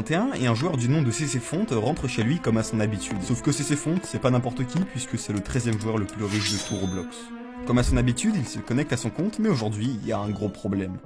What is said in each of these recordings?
2021 et un joueur du nom de CCFont rentre chez lui comme à son habitude. Sauf que CCFont, c'est pas n'importe qui puisque c'est le 13e joueur le plus riche de tout Roblox. Comme à son habitude, il se connecte à son compte, mais aujourd'hui, il y a un gros problème.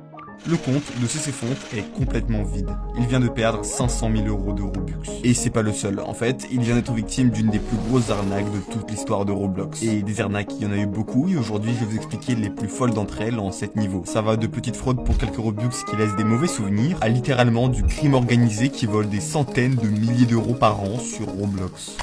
Le compte de CCFont est complètement vide. Il vient de perdre 500 000 € de Robux. Et c'est pas le seul. En fait, il vient d'être victime d'une des plus grosses arnaques de toute l'histoire de Roblox. Et des arnaques, il y en a eu beaucoup, et aujourd'hui, je vais vous expliquer les plus folles d'entre elles en 7 niveaux. Ça va de petites fraudes pour quelques Robux qui laissent des mauvais souvenirs, à littéralement du crime organisé qui vole des centaines de milliers d'euros par an sur Roblox.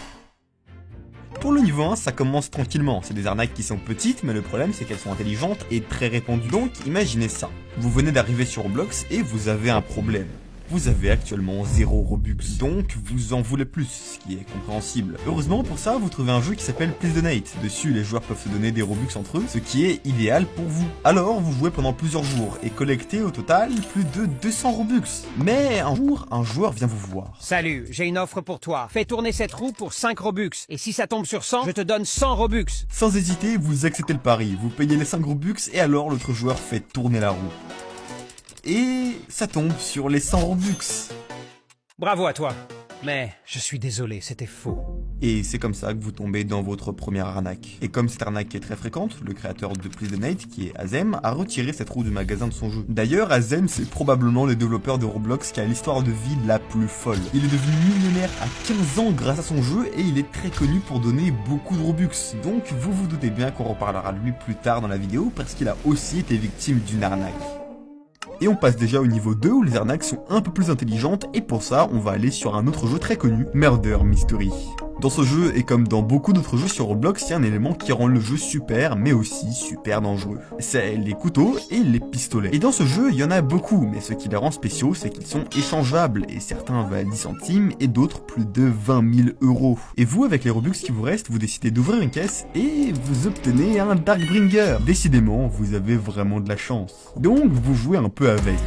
Pour le niveau 1, ça commence tranquillement, c'est des arnaques qui sont petites, mais le problème c'est qu'elles sont intelligentes et très répandues. Donc imaginez ça, vous venez d'arriver sur Roblox et vous avez un problème. Vous avez actuellement 0 Robux, donc vous en voulez plus, ce qui est compréhensible. Heureusement pour ça, vous trouvez un jeu qui s'appelle Please Donate. Dessus, les joueurs peuvent se donner des Robux entre eux, ce qui est idéal pour vous. Alors, vous jouez pendant plusieurs jours et collectez au total plus de 200 Robux. Mais un jour, un joueur vient vous voir. Salut, j'ai une offre pour toi. Fais tourner cette roue pour 5 Robux. Et si ça tombe sur 100, je te donne 100 Robux. Sans hésiter, vous acceptez le pari, vous payez les 5 Robux et alors l'autre joueur fait tourner la roue. Et ça tombe sur les 100 Robux. Bravo à toi. Mais je suis désolé, c'était faux. Et c'est comme ça que vous tombez dans votre première arnaque. Et comme cette arnaque est très fréquente, le créateur de Please Donate, qui est Azem, a retiré cette roue du magasin de son jeu. D'ailleurs, Azem, c'est probablement le développeur de Roblox qui a l'histoire de vie la plus folle. Il est devenu millionnaire à 15 ans grâce à son jeu et il est très connu pour donner beaucoup de Robux. Donc vous vous doutez bien qu'on reparlera de lui plus tard dans la vidéo parce qu'il a aussi été victime d'une arnaque. Et on passe déjà au niveau 2 où les arnaques sont un peu plus intelligentes et pour ça on va aller sur un autre jeu très connu, Murder Mystery. Dans ce jeu, et comme dans beaucoup d'autres jeux sur Roblox, il y a un élément qui rend le jeu super, mais aussi super dangereux. C'est les couteaux et les pistolets. Et dans ce jeu, il y en a beaucoup, mais ce qui les rend spéciaux, c'est qu'ils sont échangeables, et certains valent 10 centimes, et d'autres plus de 20 000 €. Et vous, avec les Robux qui vous restent, vous décidez d'ouvrir une caisse, et vous obtenez un Darkbringer. Décidément, vous avez vraiment de la chance. Donc, vous jouez un peu avec.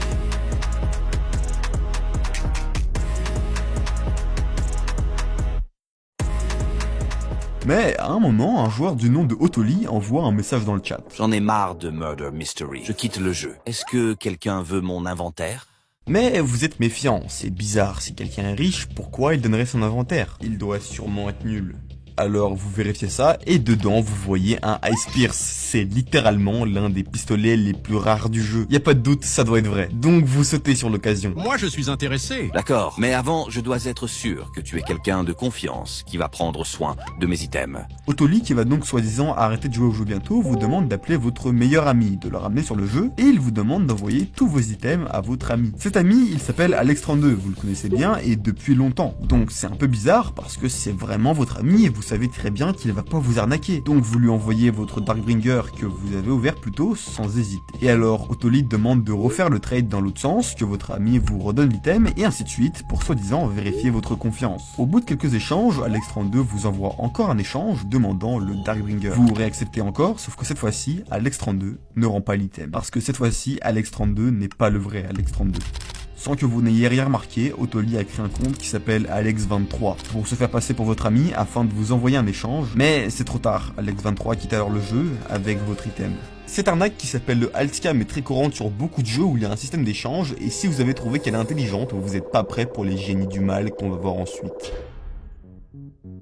Mais à un moment, un joueur du nom de Otoli envoie un message dans le chat. J'en ai marre de Murder Mystery. Je quitte le jeu. Est-ce que quelqu'un veut mon inventaire? Mais vous êtes méfiant, c'est bizarre, si quelqu'un est riche, pourquoi il donnerait son inventaire? Il doit sûrement être nul. Alors vous vérifiez ça, et dedans vous voyez un Ice Pierce, c'est littéralement l'un des pistolets les plus rares du jeu. Y a pas de doute, ça doit être vrai. Donc vous sautez sur l'occasion. Moi je suis intéressé. D'accord, mais avant, je dois être sûr que tu es quelqu'un de confiance qui va prendre soin de mes items. Otoli, qui va donc soi-disant arrêter de jouer au jeu bientôt, vous demande d'appeler votre meilleur ami, de le ramener sur le jeu, et il vous demande d'envoyer tous vos items à votre ami. Cet ami, il s'appelle Alex32, vous le connaissez bien, et depuis longtemps. Donc c'est un peu bizarre, parce que c'est vraiment votre ami, et vous savez très bien qu'il va pas vous arnaquer. Donc vous lui envoyez votre Darkbringer que vous avez ouvert plus tôt sans hésiter. Et alors Otoli demande de refaire le trade dans l'autre sens, que votre ami vous redonne l'item, et ainsi de suite, pour soi-disant vérifier votre confiance. Au bout de quelques échanges, Alex32 vous envoie encore un échange demandant le Darkbringer. Vous réacceptez encore, sauf que cette fois-ci, Alex32 ne rend pas l'item. Parce que cette fois-ci, Alex32 n'est pas le vrai Alex32. Sans que vous n'ayez rien remarqué, Otoli a créé un compte qui s'appelle Alex23 pour se faire passer pour votre ami afin de vous envoyer un échange, mais c'est trop tard, Alex23 quitte alors le jeu avec votre item. Cette arnaque qui s'appelle le Altscam est très courante sur beaucoup de jeux où il y a un système d'échange et si vous avez trouvé qu'elle est intelligente, vous n'êtes pas prêt pour les génies du mal qu'on va voir ensuite.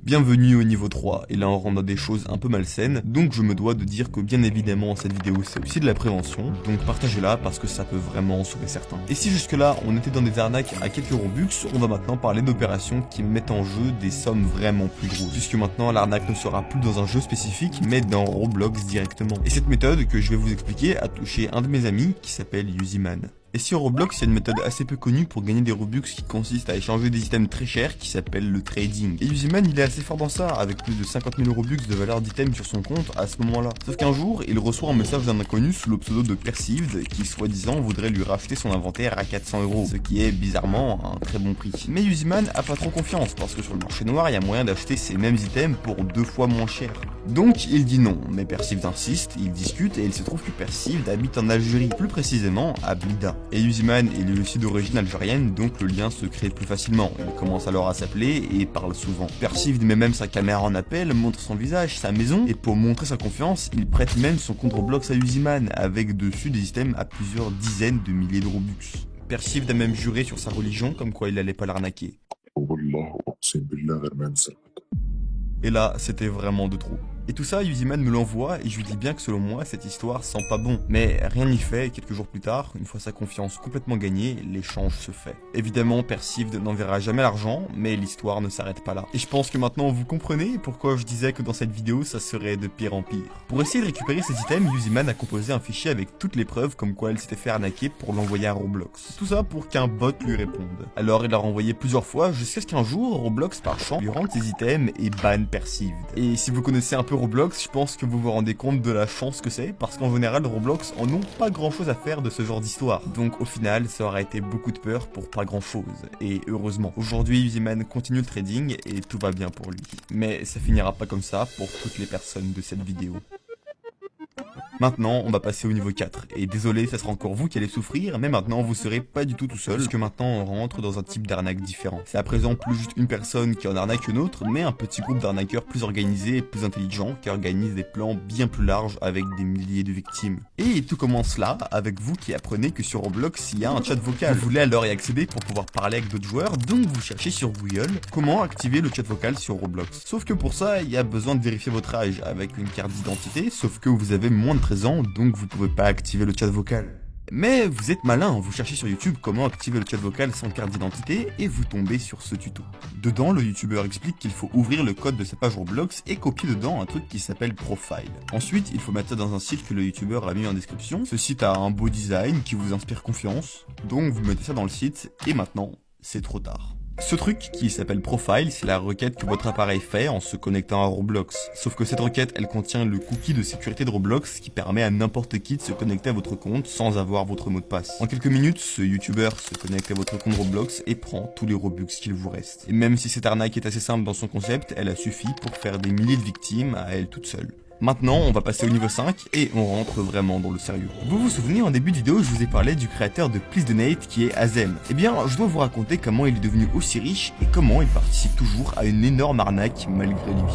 Bienvenue au niveau 3, et là on rentre dans des choses un peu malsaines, donc je me dois de dire que bien évidemment cette vidéo c'est aussi de la prévention, donc partagez-la parce que ça peut vraiment sauver certains. Et si jusque là on était dans des arnaques à quelques Robux, on va maintenant parler d'opérations qui mettent en jeu des sommes vraiment plus grosses, puisque maintenant l'arnaque ne sera plus dans un jeu spécifique mais dans Roblox directement. Et cette méthode que je vais vous expliquer a touché un de mes amis qui s'appelle Yuziman. Et sur Roblox, il y a une méthode assez peu connue pour gagner des Robux qui consiste à échanger des items très chers qui s'appelle le trading. Et Yuziman, il est assez fort dans ça, avec plus de 50 000 Robux de valeur d'items sur son compte à ce moment-là. Sauf qu'un jour, il reçoit un message d'un inconnu sous le pseudo de Perceived qui soi-disant voudrait lui racheter son inventaire à 400 €, ce qui est bizarrement un très bon prix. Mais Yuziman a pas trop confiance parce que sur le marché noir, il y a moyen d'acheter ces mêmes items pour 2 fois moins cher. Donc il dit non, mais Perceived insiste, il discute et il se trouve que Perceived habite en Algérie, plus précisément à Blida. Et Yuziman est lui aussi d'origine algérienne, donc le lien se crée plus facilement. Il commence alors à s'appeler et parle souvent. Perceived met même sa caméra en appel, montre son visage, sa maison, et pour montrer sa confiance, il prête même son compte Roblox à Yuziman, avec dessus des items à plusieurs dizaines de milliers de Robux. Persifde a même juré sur sa religion comme quoi il allait pas l'arnaquer. والله أقسم بالله غير ما نسرق. Et là, c'était vraiment de trop. Et tout ça, Yuziman me l'envoie et je lui dis bien que selon moi, cette histoire sent pas bon. Mais rien n'y fait et quelques jours plus tard, une fois sa confiance complètement gagnée, l'échange se fait. Évidemment, Persifde n'enverra jamais l'argent, mais l'histoire ne s'arrête pas là. Et je pense que maintenant vous comprenez pourquoi je disais que dans cette vidéo, ça serait de pire en pire. Pour essayer de récupérer ces items, Yuziman a composé un fichier avec toutes les preuves comme quoi elle s'était fait arnaquer pour l'envoyer à Roblox. Tout ça pour qu'un bot lui réponde. Alors il l'a renvoyé plusieurs fois jusqu'à ce qu'un jour, Roblox par chance lui rende ses items et banne Persifde. Et si vous connaissez un peu Roblox, je pense que vous vous rendez compte de la chance que c'est, parce qu'en général Roblox en ont pas grand chose à faire de ce genre d'histoire. Donc au final, ça aurait été beaucoup de peur pour pas grand chose. Et heureusement, aujourd'hui Yuziman continue le trading et tout va bien pour lui. Mais ça finira pas comme ça pour toutes les personnes de cette vidéo. Maintenant, on va passer au niveau 4. Et désolé, ça sera encore vous qui allez souffrir, mais maintenant vous serez pas du tout seul, parce que maintenant on rentre dans un type d'arnaque différent. C'est à présent plus juste une personne qui en arnaque une autre, mais un petit groupe d'arnaqueurs plus organisés et plus intelligents qui organisent des plans bien plus larges avec des milliers de victimes. Et tout commence là, avec vous qui apprenez que sur Roblox, il y a un chat vocal. Vous voulez alors y accéder pour pouvoir parler avec d'autres joueurs, donc vous cherchez sur Google comment activer le chat vocal sur Roblox. Sauf que pour ça, il y a besoin de vérifier votre âge avec une carte d'identité, sauf que vous avez moins de 13 ans, donc vous pouvez pas activer le chat vocal. Mais vous êtes malin, vous cherchez sur YouTube comment activer le chat vocal sans carte d'identité et vous tombez sur ce tuto. Dedans, le youtubeur explique qu'il faut ouvrir le code de sa page Roblox et copier dedans un truc qui s'appelle Profile. Ensuite, il faut mettre ça dans un site que le youtubeur a mis en description. Ce site a un beau design qui vous inspire confiance, donc vous mettez ça dans le site et maintenant, c'est trop tard. Ce truc qui s'appelle Profile, c'est la requête que votre appareil fait en se connectant à Roblox. Sauf que cette requête, elle contient le cookie de sécurité de Roblox qui permet à n'importe qui de se connecter à votre compte sans avoir votre mot de passe. En quelques minutes, ce youtubeur se connecte à votre compte Roblox et prend tous les Robux qu'il vous reste. Et même si cette arnaque est assez simple dans son concept, elle a suffi pour faire des milliers de victimes à elle toute seule. Maintenant, on va passer au niveau 5 et on rentre vraiment dans le sérieux. Vous vous souvenez, en début de vidéo, je vous ai parlé du créateur de Please Donate qui est Azem. Eh bien, je dois vous raconter comment il est devenu aussi riche et comment il participe toujours à une énorme arnaque malgré lui.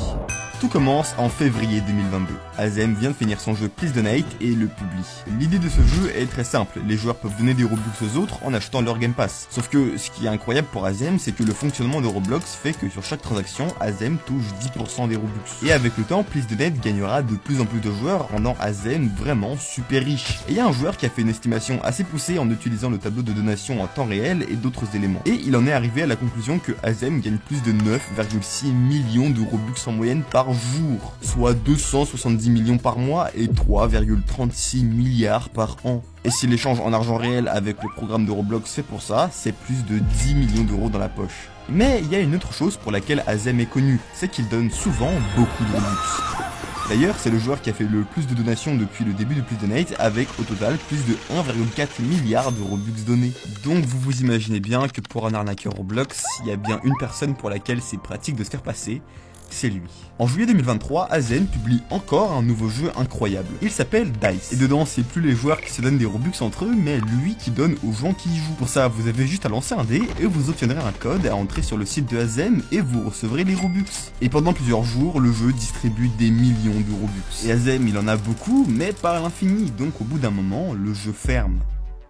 Tout commence en février 2022. Azem vient de finir son jeu Please Donate et le publie. L'idée de ce jeu est très simple, les joueurs peuvent donner des Robux aux autres en achetant leur Game Pass. Sauf que ce qui est incroyable pour Azem, c'est que le fonctionnement de Roblox fait que sur chaque transaction, Azem touche 10% des Robux. Et avec le temps, Please Donate gagnera de plus en plus de joueurs, rendant Azem vraiment super riche. Et il y a un joueur qui a fait une estimation assez poussée en utilisant le tableau de donation en temps réel et d'autres éléments. Et il en est arrivé à la conclusion que Azem gagne plus de 9,6 millions de Robux en moyenne par jour, soit 270 millions par mois et 3,36 milliards par an. Et si l'échange en argent réel avec le programme de Roblox fait pour ça, c'est plus de 10 millions d'euros dans la poche. Mais il y a une autre chose pour laquelle Azem est connu, c'est qu'il donne souvent beaucoup de Robux. D'ailleurs, c'est le joueur qui a fait le plus de donations depuis le début de Please Donate, avec au total plus de 1,4 milliard de Robux donnés. Donc vous vous imaginez bien que pour un arnaqueur Roblox, il y a bien une personne pour laquelle c'est pratique de se faire passer, c'est lui. En juillet 2023, Azem publie encore un nouveau jeu incroyable. Il s'appelle Dice. Et dedans, c'est plus les joueurs qui se donnent des Robux entre eux, mais lui qui donne aux gens qui y jouent. Pour ça, vous avez juste à lancer un dé et vous obtiendrez un code à entrer sur le site de Azem et vous recevrez les Robux. Et pendant plusieurs jours, le jeu distribue des millions de Robux. Et Azem, il en a beaucoup, mais pas à l'infini, donc au bout d'un moment, le jeu ferme.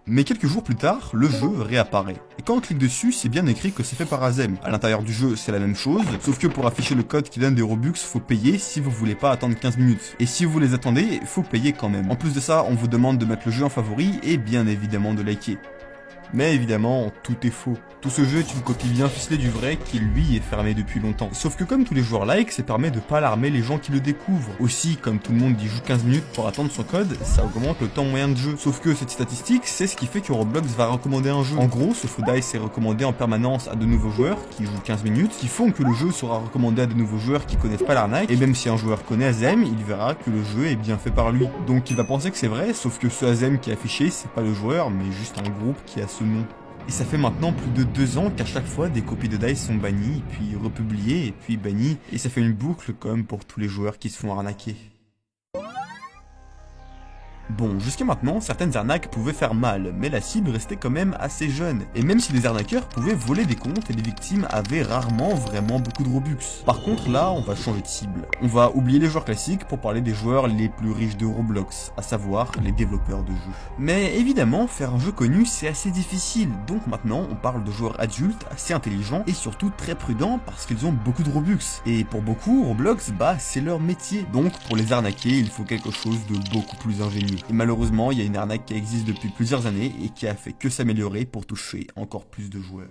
Mais quelques jours plus tard, le jeu réapparaît. Et quand on clique dessus, c'est bien écrit que c'est fait par Azem. À l'intérieur du jeu, c'est la même chose, sauf que pour afficher le code qui donne des Robux, faut payer si vous voulez pas attendre 15 minutes. Et si vous les attendez, faut payer quand même. En plus de ça, on vous demande de mettre le jeu en favori et bien évidemment de liker. Mais évidemment, tout est faux. Tout ce jeu est une copie bien ficelée du vrai qui lui est fermé depuis longtemps. Sauf que comme tous les joueurs like, ça permet de pas alarmer les gens qui le découvrent. Aussi, comme tout le monde y joue 15 minutes pour attendre son code, ça augmente le temps moyen de jeu. Sauf que cette statistique, c'est ce qui fait que Roblox va recommander un jeu. En gros, ce faux Dice est recommandé en permanence à de nouveaux joueurs qui jouent 15 minutes, qui font que le jeu sera recommandé à de nouveaux joueurs qui connaissent pas l'arnaque. Et même si un joueur connaît Azem, il verra que le jeu est bien fait par lui. Donc il va penser que c'est vrai, sauf que ce Azem qui est affiché, c'est pas le joueur, mais juste un groupe qui a ce nom. Et ça fait maintenant plus de 2 ans qu'à chaque fois des copies de Dice sont bannies, puis republiées, et puis bannies, et ça fait une boucle comme pour tous les joueurs qui se font arnaquer. Bon, jusqu'à maintenant, certaines arnaques pouvaient faire mal, mais la cible restait quand même assez jeune. Et même si les arnaqueurs pouvaient voler des comptes, les victimes avaient rarement vraiment beaucoup de Robux. Par contre là, on va changer de cible. On va oublier les joueurs classiques pour parler des joueurs les plus riches de Roblox, à savoir les développeurs de jeux. Mais évidemment, faire un jeu connu c'est assez difficile, donc maintenant on parle de joueurs adultes, assez intelligents et surtout très prudents parce qu'ils ont beaucoup de Robux. Et pour beaucoup, Roblox, c'est leur métier. Donc pour les arnaquer, il faut quelque chose de beaucoup plus ingénieux. Et malheureusement, il y a une arnaque qui existe depuis plusieurs années et qui a fait que s'améliorer pour toucher encore plus de joueurs.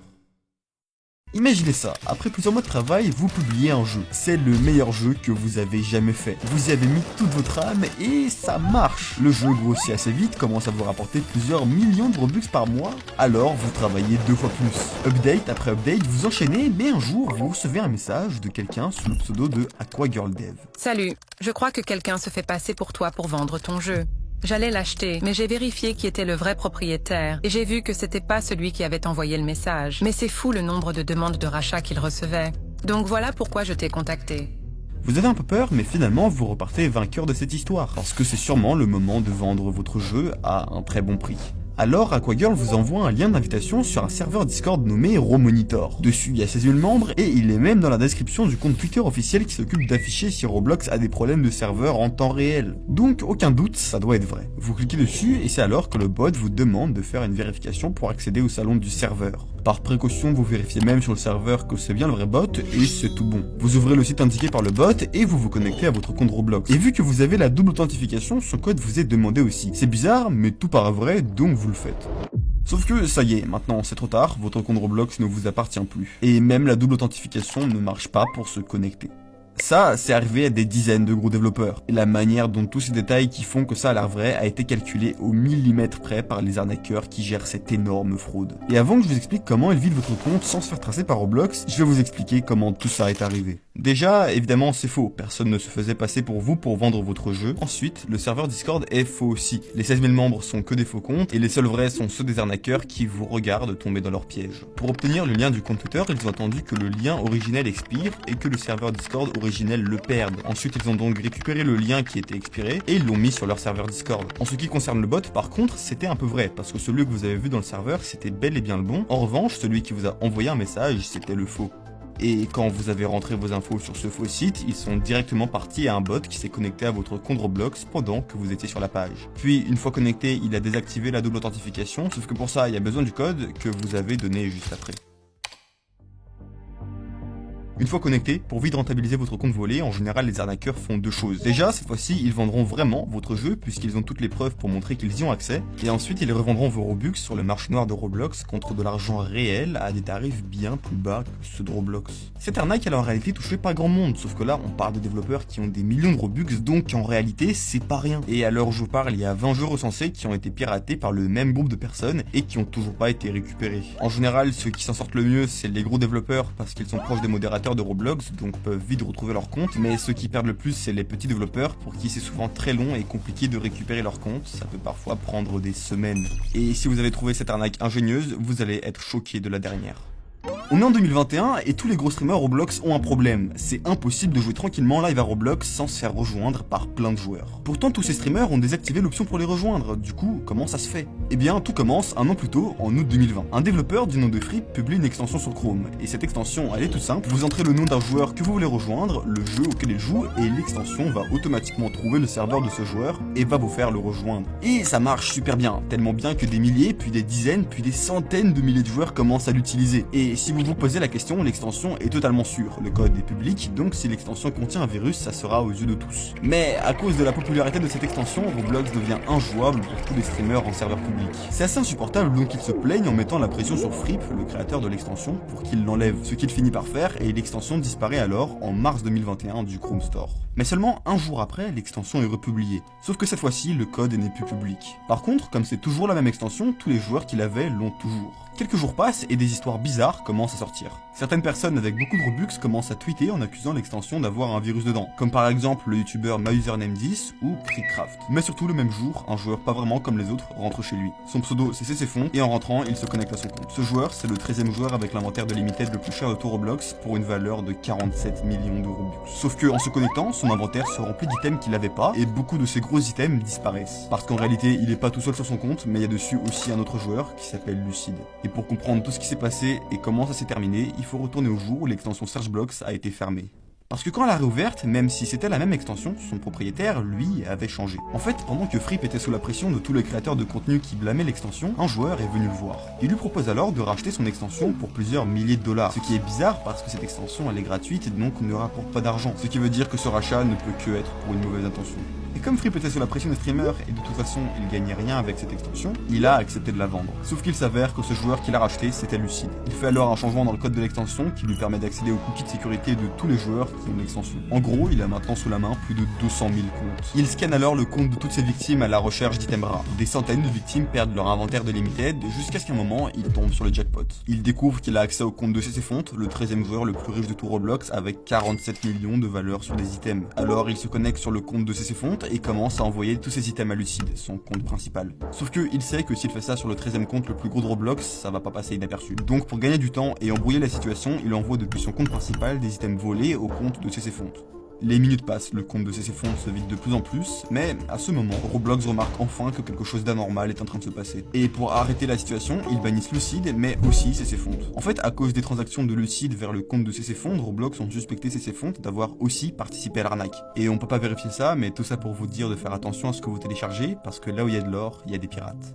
Imaginez ça, après plusieurs mois de travail, vous publiez un jeu. C'est le meilleur jeu que vous avez jamais fait. Vous y avez mis toute votre âme et ça marche. Le jeu grossit assez vite, commence à vous rapporter plusieurs millions de Robux par mois. Alors vous travaillez 2 fois plus. Update après update, vous enchaînez, mais un jour, vous recevez un message de quelqu'un sous le pseudo de AquaGirlDev. Salut, je crois que quelqu'un se fait passer pour toi pour vendre ton jeu. J'allais l'acheter, mais j'ai vérifié qui était le vrai propriétaire, et j'ai vu que c'était pas celui qui avait envoyé le message. Mais c'est fou le nombre de demandes de rachat qu'il recevait. Donc voilà pourquoi je t'ai contacté. Vous avez un peu peur, mais finalement vous repartez vainqueur de cette histoire, parce que c'est sûrement le moment de vendre votre jeu à un très bon prix. Alors AquaGirl vous envoie un lien d'invitation sur un serveur Discord nommé Romonitor. Dessus il y a 16 000 membres et il est même dans la description du compte Twitter officiel qui s'occupe d'afficher si Roblox a des problèmes de serveur en temps réel. Donc aucun doute, ça doit être vrai. Vous cliquez dessus et c'est alors que le bot vous demande de faire une vérification pour accéder au salon du serveur. Par précaution, vous vérifiez même sur le serveur que c'est bien le vrai bot et c'est tout bon. Vous ouvrez le site indiqué par le bot et vous vous connectez à votre compte Roblox. Et vu que vous avez la double authentification, son code vous est demandé aussi. C'est bizarre, mais tout paraît vrai, donc vous le faites. Sauf que ça y est, maintenant c'est trop tard, votre compte Roblox ne vous appartient plus. Et même la double authentification ne marche pas pour se connecter. Ça, c'est arrivé à des dizaines de gros développeurs. Et la manière dont tous ces détails qui font que ça a l'air vrai a été calculé au millimètre près par les arnaqueurs qui gèrent cette énorme fraude. Et avant que je vous explique comment ils vident votre compte sans se faire tracer par Roblox, je vais vous expliquer comment tout ça est arrivé. Déjà, évidemment, c'est faux. Personne ne se faisait passer pour vous pour vendre votre jeu. Ensuite, le serveur Discord est faux aussi. Les 16 000 membres sont que des faux comptes et les seuls vrais sont ceux des arnaqueurs qui vous regardent tomber dans leur piège. Pour obtenir le lien du compte Twitter, ils ont attendu que le lien originel expire et que le serveur Discord originel le perde. Ensuite, ils ont donc récupéré le lien qui était expiré et ils l'ont mis sur leur serveur Discord. En ce qui concerne le bot, par contre, c'était un peu vrai parce que celui que vous avez vu dans le serveur, c'était bel et bien le bon. En revanche, celui qui vous a envoyé un message, c'était le faux. Et quand vous avez rentré vos infos sur ce faux site, ils sont directement partis à un bot qui s'est connecté à votre compte Roblox pendant que vous étiez sur la page. Puis, une fois connecté, il a désactivé la double authentification, sauf que pour ça, il y a besoin du code que vous avez donné juste après. Une fois connecté, pour vite rentabiliser votre compte volé, en général les arnaqueurs font 2 choses. Déjà, cette fois-ci, ils vendront vraiment votre jeu puisqu'ils ont toutes les preuves pour montrer qu'ils y ont accès. Et ensuite, ils revendront vos Robux sur le marché noir de Roblox contre de l'argent réel à des tarifs bien plus bas que ceux de Roblox. Cette arnaque, elle a en réalité touché pas grand monde, sauf que là, on parle de développeurs qui ont des millions de Robux, donc en réalité, c'est pas rien. Et à l'heure où je vous parle, il y a 20 jeux recensés qui ont été piratés par le même groupe de personnes et qui ont toujours pas été récupérés. En général, ceux qui s'en sortent le mieux, c'est les gros développeurs parce qu'ils sont proches des modérateurs de Roblox, donc peuvent vite retrouver leur compte, mais ceux qui perdent le plus, c'est les petits développeurs pour qui c'est souvent très long et compliqué de récupérer leur compte, ça peut parfois prendre des semaines. Et si vous avez trouvé cette arnaque ingénieuse, vous allez être choqué de la dernière. On est en 2021 et tous les gros streamers Roblox ont un problème. C'est impossible de jouer tranquillement live à Roblox sans se faire rejoindre par plein de joueurs. Pourtant tous ces streamers ont désactivé l'option pour les rejoindre, du coup comment ça se fait? Eh bien tout commence un an plus tôt, en août 2020. Un développeur du nom de Fripp publie une extension sur Chrome, et cette extension elle est toute simple, vous entrez le nom d'un joueur que vous voulez rejoindre, le jeu auquel il joue, et l'extension va automatiquement trouver le serveur de ce joueur et va vous faire le rejoindre. Et ça marche super bien, tellement bien que des milliers, puis des dizaines, puis des centaines de milliers de joueurs commencent à l'utiliser. Et si vous vous posez la question, l'extension est totalement sûre, le code est public, donc si l'extension contient un virus, ça sera aux yeux de tous. Mais à cause de la popularité de cette extension, Roblox devient injouable pour tous les streamers en serveur public. C'est assez insupportable, donc ils se plaignent en mettant la pression sur Fripp, le créateur de l'extension, pour qu'il l'enlève, ce qu'il finit par faire, et l'extension disparaît alors en mars 2021 du Chrome Store. Mais seulement un jour après, l'extension est republiée, sauf que cette fois-ci, le code n'est plus public. Par contre, comme c'est toujours la même extension, tous les joueurs qui l'avaient l'ont toujours. Quelques jours passent et des histoires bizarres commencent à sortir. Certaines personnes avec beaucoup de Robux commencent à tweeter en accusant l'extension d'avoir un virus dedans, comme par exemple le youtubeur MyUsername10 ou Crickcraft. Mais surtout le même jour, un joueur pas vraiment comme les autres rentre chez lui. Son pseudo c'est CCFont et en rentrant il se connecte à son compte. Ce joueur c'est le 13e joueur avec l'inventaire de Limited le plus cher de tout Roblox pour une valeur de 47 millions de Robux. Sauf que en se connectant, son inventaire se remplit d'items qu'il avait pas et beaucoup de ses gros items disparaissent. Parce qu'en réalité il est pas tout seul sur son compte, mais il y a dessus aussi un autre joueur qui s'appelle Lucide. Et pour comprendre tout ce qui s'est passé et comment ça s'est terminé, il faut retourner au jour où l'extension Searchblocks a été fermée. Parce que quand elle a réouverte, même si c'était la même extension, son propriétaire, lui, avait changé. En fait, pendant que Fripp était sous la pression de tous les créateurs de contenu qui blâmaient l'extension, un joueur est venu le voir. Il lui propose alors de racheter son extension pour plusieurs milliers de dollars. Ce qui est bizarre parce que cette extension elle est gratuite et donc ne rapporte pas d'argent. Ce qui veut dire que ce rachat ne peut que être pour une mauvaise intention. Et comme Fripp était sous la pression des streamers et de toute façon il gagnait rien avec cette extension, il a accepté de la vendre. Sauf qu'il s'avère que ce joueur qui l'a racheté c'était Lucide. Il fait alors un changement dans le code de l'extension qui lui permet d'accéder aux cookies de sécurité de tous les joueurs qui ont l'extension. En gros, il a maintenant sous la main plus de 200 000 comptes. Il scanne alors le compte de toutes ses victimes à la recherche d'items rares. Des centaines de victimes perdent leur inventaire de Limited jusqu'à ce qu'à un moment, il tombe sur le jackpot. Il découvre qu'il a accès au compte de CCFont, le 13e joueur le plus riche de tout Roblox avec 47 millions de valeur sur des items. Alors il se connecte sur le compte de CCFont et commence à envoyer tous ses items à Lucide, son compte principal. Sauf que il sait que s'il fait ça sur le 13e compte le plus gros de Roblox, ça va pas passer inaperçu. Donc pour gagner du temps et embrouiller la situation, il envoie depuis son compte principal des items volés au compte de CCFont. Les minutes passent, le compte de CCFont se vide de plus en plus, mais à ce moment, Roblox remarque enfin que quelque chose d'anormal est en train de se passer. Et pour arrêter la situation, ils bannissent Lucide, mais aussi CCFont. En fait, à cause des transactions de Lucide vers le compte de CCFont, Roblox ont suspecté CCFont d'avoir aussi participé à l'arnaque. Et on peut pas vérifier ça, mais tout ça pour vous dire de faire attention à ce que vous téléchargez, parce que là où il y a de l'or, il y a des pirates.